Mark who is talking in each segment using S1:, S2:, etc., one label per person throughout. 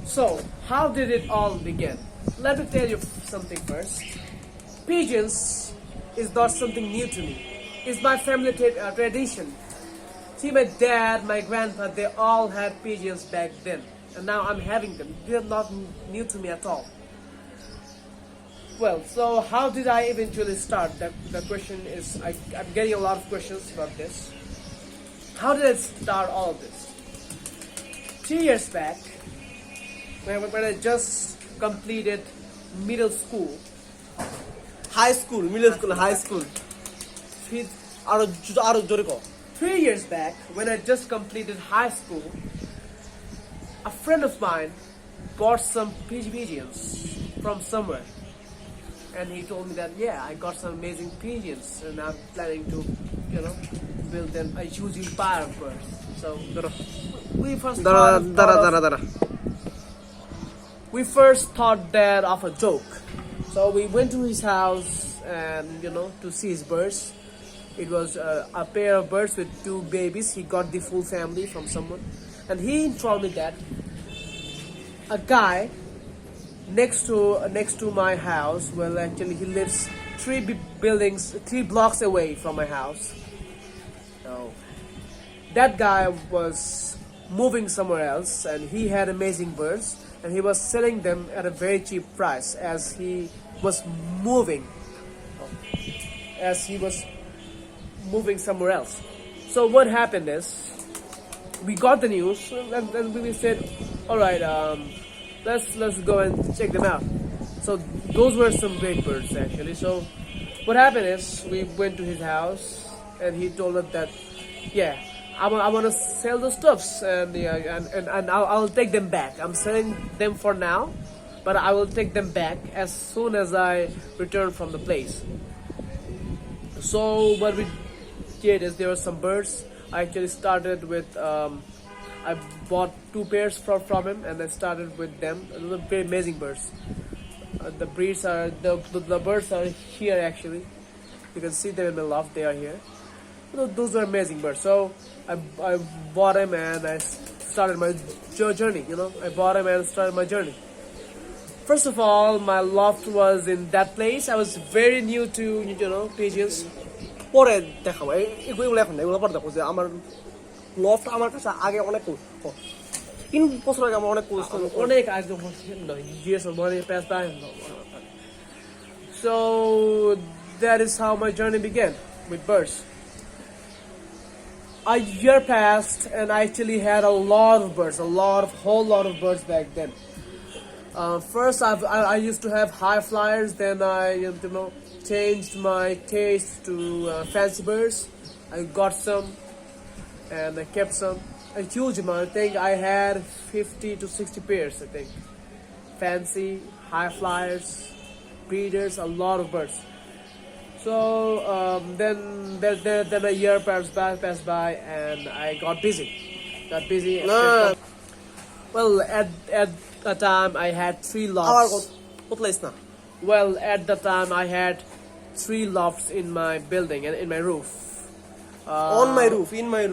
S1: So, how did it all begin? Let me tell you something first. Pigeons is not something new to me. It's my family tradition. See, my dad, my grandpa, they all had pigeons back then, and now I'm having them. They're not new to me at all. Well, so how did I eventually start? The question is, I'm getting a lot of questions about this. How did I start all of this? 3 years back, when I just completed middle school,
S2: High school, middle school, high school.
S1: three,
S2: আরো জোরে কও
S1: 3 years back, when I just completed high school, a friend of mine bought some pigeons from somewhere. And he told me that, yeah, I got some amazing pigeons and I'm planning to, build them a huge empire of birds. So, we first
S2: দাঁড়া
S1: we first thought that of a joke. So we went to his house and, to see his birds. It was a pair of birds with 2 babies. He got the full family from someone. And he informed me that a guy next to my house, well, actually he lives 3 blocks away from my house. So that guy was moving somewhere else and he had amazing birds and he was selling them at a very cheap price as he was moving somewhere else. So what happened is, we got the news and then we said, all right, let's go and check them out. So those were some great birds actually. So what happened is, we went to his house and he told us that, yeah, I want to sell those stuffs and I'll take them back. I'm selling them for now, but I will take them back as soon as I return from the place. So what we did is, there were some birds. I actually started with I bought 2 pairs from him and I started with them. Those are very amazing birds. The breeds are the birds are here actually. You can see them in the loft. They are here. Those are amazing birds. So I bought him and I started my journey. I bought him and started my journey. First of all, my loft was in that place. I was very new to pigeons.
S2: পরে দেখাবো এগুলো এখন এগুলো পরে দেখো যে আমার loft আমার কাছে আগে অনেক 3 বছর আগে আমার অনেক
S1: অনেক আগে years of money passed by. So that is how my journey began with birds. A year passed and I actually had a lot of birds, whole lot of birds back then. First, I used to have high flyers. Then I, changed my taste to fancy birds. I got some, and I kept some. A huge amount. I think I had 50 to 60 pairs. I think fancy, high flyers, breeders, a lot of birds. So then a year passed by, and I got busy. Well, at the time I had 3 lofts. Well, at the time I had 3 lofts in my building and in my roof.
S2: On my roof, in my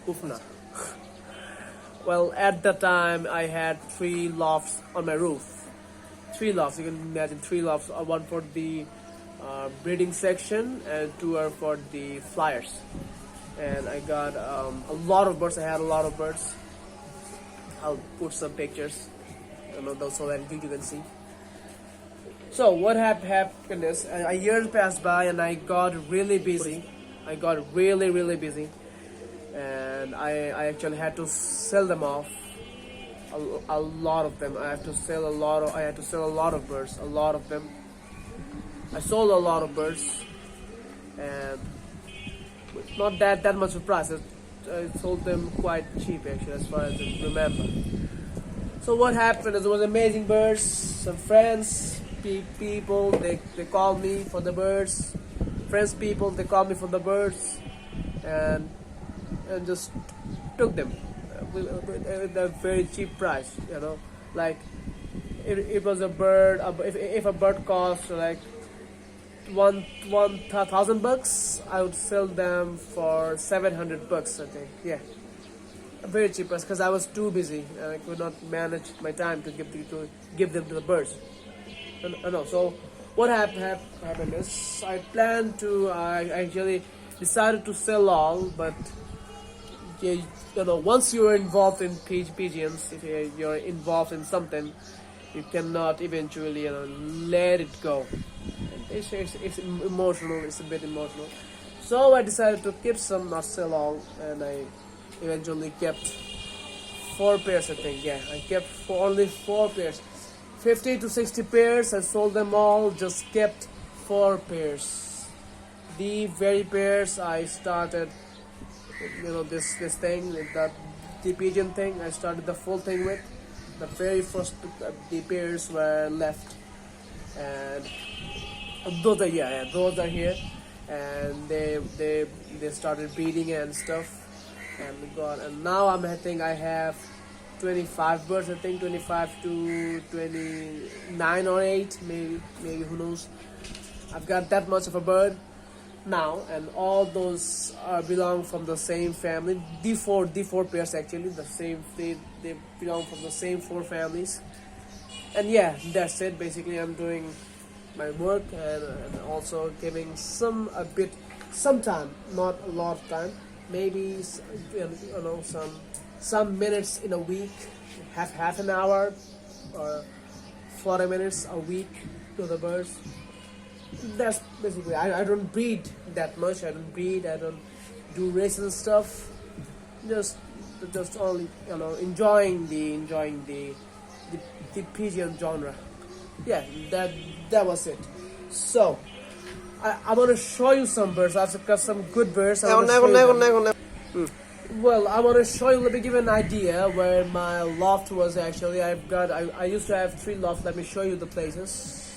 S2: roof na.
S1: Well, at the time I had 3 lofts on my roof. 3 lofts. You can imagine 3 lofts. One for the breeding section and 2 are for the flyers. And I got a lot of birds. I had a lot of birds. I'll put some pictures, so that you can see. So what happened is, a year passed by and I got really busy. I got really busy, and I actually had to sell them off. A lot of them. I had to sell a lot of birds. A lot of them. I sold a lot of birds, and not that much of price. I sold them quite cheap actually, as far as I remember. So what happened is, there was amazing birds. Some friends, people, they called me for the birds. People, they called me for the birds, and just took them with a very cheap price. Like it was a bird. If a bird cost like $1,000, I would sell them for $700, I think. Yeah, very cheap price because I was too busy. I could not manage my time to give them to the birds. No. So what happened is I actually decided to sell all, but yeah, once you are involved in pigeons, if you're involved in something, you cannot eventually let it go. It's emotional. It's a bit emotional. So I decided to keep some, not sell all, and I eventually kept 4 pairs. I think, yeah, I kept only 4 pairs. 50 to 60 pairs. I sold them all. Just kept 4 pairs. The very pairs I started, this thing, the pigeon thing. I started the full thing with. The very first the pairs were left, and those are here, and they started breeding and stuff, and now I think I have 25 birds. I think 25 to 29 or 8, maybe who knows. I've got that much of a bird now, and all those belong from the same family. The four pairs actually, they belong from the same 4 families. And yeah, that's it. Basically, I'm doing my work and also giving some time, not a lot of time, maybe some minutes in a week, half an hour or 40 minutes a week to the birds. That's basically, I don't breed that much. I don't do racing stuff. Just only enjoying the pigeon genre. Yeah, that was it. So I want to show you some birds. I've got some good birds. Well, I want to show you. Let me give you an idea where my loft was actually. I used to have 3 lofts. Let me show you the places.